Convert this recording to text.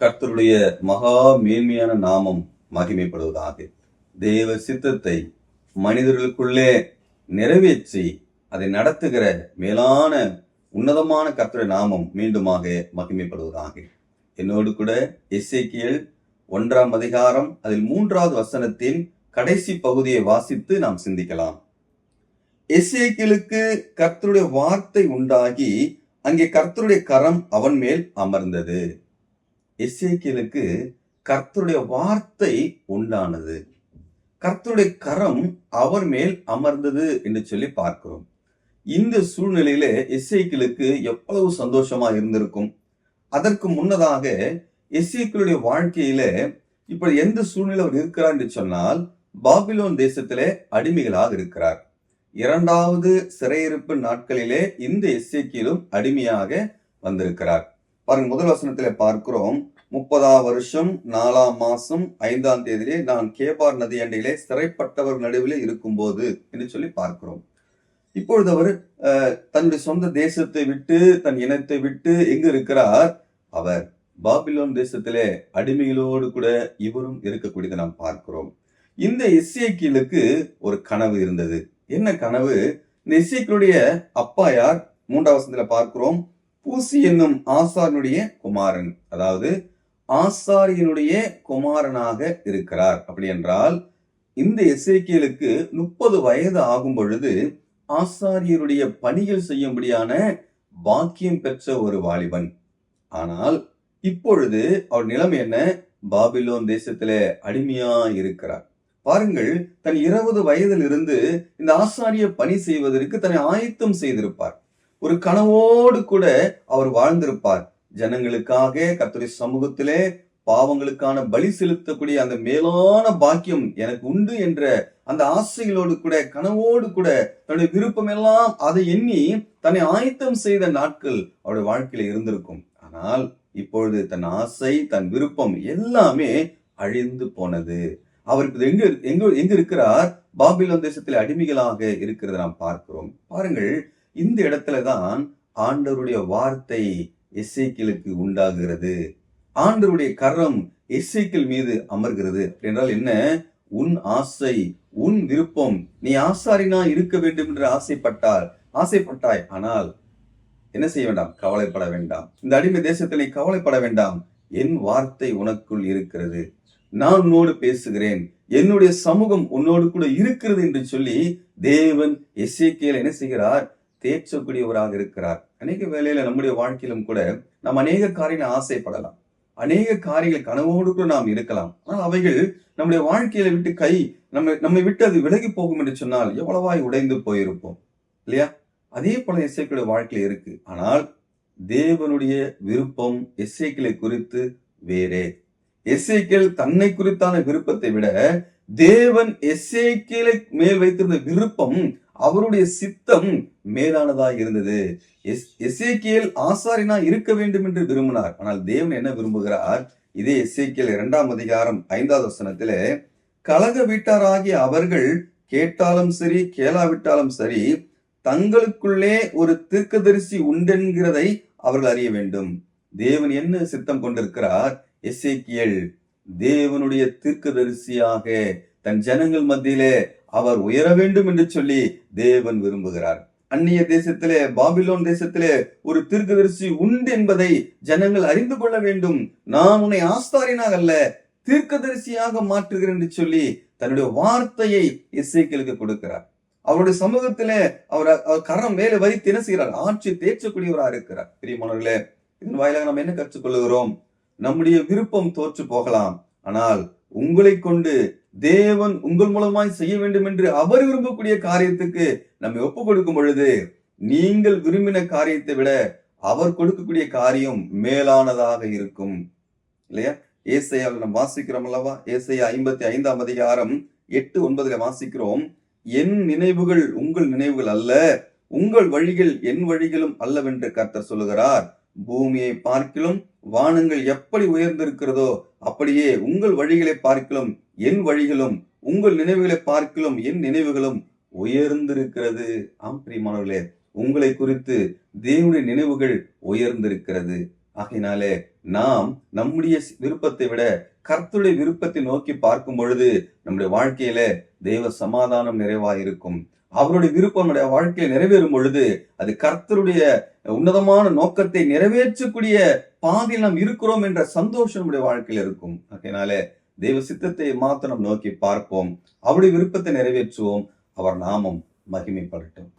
கர்த்தருடைய மகா மேன்மையான நாமம் மகிமைப்படுவதாக. தேவ சித்தத்தை மனிதர்களுக்குள்ளே நிறைவேற்றி அதை நடத்துகிற மேலான உன்னதமான கர்த்தருடைய நாமம் மீண்டுமாக மகிமைப்படுவதாக. என்னோடு கூட எசேக்கியேல் 1ஆம் அதிகாரம் அதில் 3வது வசனத்தின் கடைசி பகுதியை வாசித்து நாம் சிந்திக்கலாம். எசேக்கியேலுக்கு கர்த்தருடைய வார்த்தை உண்டாகி அங்கே கர்த்தருடைய கரம் அவன் மேல் அமர்ந்தது. எசேக்கியேலுக்கு கர்த்தருடைய வார்த்தை உண்டானது, கர்த்தருடைய கரம் அவர் மேல் அமர்ந்தது என்று சொல்லி பார்க்கிறோம். இந்த சூழ்நிலையில எசேக்கியேலுக்கு எவ்வளவு சந்தோஷமா இருந்திருக்கும். அதற்கு முன்னதாக எசேக்கியேலுடைய வாழ்க்கையில இப்ப எந்த சூழ்நிலை அவர் இருக்கிறார் என்று சொன்னால், பாபிலோன் தேசத்திலே அடிமைகளாக இருக்கிறார். 2வது சிறையிருப்பு நாட்களிலே இந்த எசேக்கியேலும் அடிமையாக வந்திருக்கிறார். பாருங்க, முதல் வசனத்திலே பார்க்கிறோம், 30ஆம் வருஷம் 4ஆம் மாசம் 5ஆம் தேதியிலே நான் கேபார் நதி அண்டையிலே சிறைப்பட்டவர் நடுவிலே இருக்கும்போது என்று சொல்லி பார்க்கிறோம். இப்பொழுது அவர் தன்னுடைய சொந்த தேசத்தை விட்டு தன் இனத்தை விட்டு எங்கு இருக்கிறார்? அவர் பாபிலோன் தேசத்திலே அடிமைகளோடு கூட இவரும் இருக்கக்கூடியதை நாம் பார்க்கிறோம். இந்த எசேக்கியேலுக்கு ஒரு கனவு இருந்தது. என்ன கனவு? இந்த எசேக்கியேலுடைய அப்பா யார்? 3ஆம் வசனத்துல பார்க்கிறோம், பூசி என்னும் ஆசாரியனுடைய குமாரன், அதாவது ஆசாரியனுடைய குமாரனாக இருக்கிறார். அப்படி என்றால் இந்த எசேக்கியேலுக்கு 30 வயது ஆகும் பொழுது ஆசாரியருடைய பணிகள் செய்யும்படியான பாக்கியம் பெற்ற ஒரு வாலிபன். ஆனால் இப்பொழுது அவர் நிலைமை என்ன? பாபிலோன் தேசத்திலே அடிமையா இருக்கிறார். பாருங்கள், தன் 20 வயதில் இருந்து இந்த ஆசாரிய பணி செய்வதற்கு தன்னை ஆயத்தம் செய்திருப்பார். ஒரு கனவோடு கூட அவர் வாழ்ந்திருப்பார். ஜனங்களுக்காக கர்த்தருடைய சமூகத்திலே பாவங்களுக்கான பலி செலுத்தக்கூடிய அந்த மேலான பாக்கியம் எனக்கு உண்டு என்ற அந்த ஆசைகளோடு கூட, கனவோடு கூட, தன்னுடைய விருப்பம் எல்லாம் அதை எண்ணி தன்னை ஆயத்தம் செய்த நாட்கள் அவருடைய வாழ்க்கையில இருந்திருக்கும். ஆனால் இப்பொழுது தன் ஆசை, தன் விருப்பம் எல்லாமே அழிந்து போனது. அவருக்கு எங்க இருக்கிறார்? பாபிலோன் தேசத்தில் அடிமைகளாக இருக்கிறத நாம் பார்க்கிறோம். பாருங்கள், இந்த இடத்துலதான் ஆண்டவருடைய வார்த்தை எசேக்கியேலுக்கு உண்டாகிறது. ஆண்டவருடைய கரம் எசேக்கியேல் மீது அமர்கிறது. என்றால் என்ன? உன் ஆசை, உன் விருப்பம், நீ ஆசாரியனா இருக்க வேண்டும் என்று ஆசைப்பட்டாய். ஆனால் என்ன செய்ய வேண்டாம்? கவலைப்பட வேண்டாம். இந்த அடிமை தேசத்தில் நீ கவலைப்பட வேண்டாம். என் வார்த்தை உனக்குள் இருக்கிறது, நான் உன்னோடு பேசுகிறேன், என்னுடைய சமூகம் உன்னோடு கூட இருக்கிறது என்று சொல்லி தேவன் எசேக்கியேல் என்ன செய்கிறார்? தேற்றக்கூடியவராக இருக்கிறார். அநேக வேளையில நம்முடைய வாழ்க்கையிலும் கூட நாம் அநேக காரியங்களை ஆசைப்படலாம், அநேக காரியங்கள் கனவோடு கூட நாம் இருக்கலாம். ஆனால் அவைகள் நம்முடைய வாழ்க்கையில விட்டு நம்மை விட்டு அது விலகி போகும் என்று சொன்னால் எவ்வளவாய் உடைந்து போயிருப்போம் இல்லையா? அதே போல எசேக்கியேலுடைய வாழ்க்கையில இருக்கு. ஆனால் தேவனுடைய விருப்பம் எசேக்கியேலை குறித்து வேறே. எசேக்கியேல் தன்னை குறித்தான விருப்பத்தை விட தேவன் எசேக்கியேலை மேல் வைத்திருந்த விருப்பம், அவருடைய சித்தம் மேலானதாக இருந்தது. எசேக்கியேல் ஆசாரியனா இருக்க வேண்டும் என்று விரும்பினார். ஆனால் தேவன் என்ன விரும்புகிறார்? இதே எசேக்கியேல் 2ஆம் அதிகாரம் 5வது வசனத்திலே, கலக வீட்டாராகிய அவர்கள் கேட்டாலும் சரி கேளாவிட்டாலும் சரி தங்களுக்குள்ளே ஒரு தீர்க்கதரிசி உண்டென்கிறதை அவர்கள் அறிய வேண்டும். தேவன் என்ன சித்தம் கொண்டிருக்கிறார்? எசேக்கியேல் தேவனுடைய தீர்க்கதரிசியாக தன் ஜனங்கள் மத்தியிலே அவர் உயர வேண்டும் என்று சொல்லி தேவன் விரும்புகிறார். அந்நிய தேசத்திலே, பாபிலோன் தேசத்திலே ஒரு தீர்க்கதரிசி உண்டு என்பதை ஜனங்கள் அறிந்து கொள்ள வேண்டும். நான் உன்னை ஆசாரியனாக அல்ல, தீர்க்கதரிசியாக மாற்றுகிறேன் என்று சொல்லி தன்னுடைய வார்த்தையை எசேக்கியேலுக்கு கொடுக்கிறார். அவருடைய சமூகத்திலே அவர் கரம் மேலே வைத்து என்ன செய்கிறார்? ஆட்சி தேற்றக்கூடியவராக இருக்கிறார். பிரியமானவர்களே, இதன் வாயிலாக நாம் என்ன கற்றுக்கொள்கிறோம்? நம்முடைய விருப்பம் தோற்று போகலாம், ஆனால் உங்களை கொண்டு தேவன் உங்கள் மூலமாய் செய்ய வேண்டும் என்று அவர் விரும்பக்கூடிய காரியத்துக்கு நம்ம ஒப்பு கொடுக்கும் பொழுது நீங்கள் விரும்பின காரியத்தை விட அவர் கொடுக்கக்கூடிய காரியம் மேலானதாக இருக்கும் இல்லையா? ஏசாயாவில் நாம் வாசிக்கிறோம் அல்லவா? ஏசாயா 55ஆம் அதிகாரம் 8-9 வாசிக்கிறோம், என் நினைவுகள் உங்கள் நினைவுகள் அல்ல, உங்கள் வழிகள் என் வழிகளும் அல்லவென்று கர்த்தர் சொல்லுகிறார். பூமியை பார்க்கிலும் வானங்கள் எப்படி உயர்ந்திருக்கிறதோ அப்படியே உங்கள் வழிகளை பார்க்கிலும் என் வழிகளும், உங்கள் நினைவுகளை பார்க்கிலும் என் நினைவுகளும் உயர்ந்திருக்கிறது. ஆம் பிரியமானவர்களே, உங்களை குறித்து தேவனுடைய நினைவுகள் உயர்ந்திருக்கிறது. ஆகையினாலே நாம் நம்முடைய விருப்பத்தை விட கர்த்தருடைய விருப்பத்தை நோக்கி பார்க்கும் பொழுது நம்முடைய வாழ்க்கையில தெய்வ சமாதானம் நிறைவாயிருக்கும். அவருடைய விருப்பம் நம்முடைய வாழ்க்கையில் நிறைவேறும் பொழுது அது கர்த்தருடைய உன்னதமான நோக்கத்தை நிறைவேற்றக்கூடிய பாதையில் நாம் இருக்கிறோம் என்ற சந்தோஷம் நம்முடைய வாழ்க்கையில் இருக்கும். ஆகையினாலே தெய்வ சித்தத்தை மாத்திரம் நோக்கி பார்ப்போம். அவருடைய விருப்பத்தை நிறைவேற்றுவோம். அவர் நாமம் மகிமைப்படட்டும்.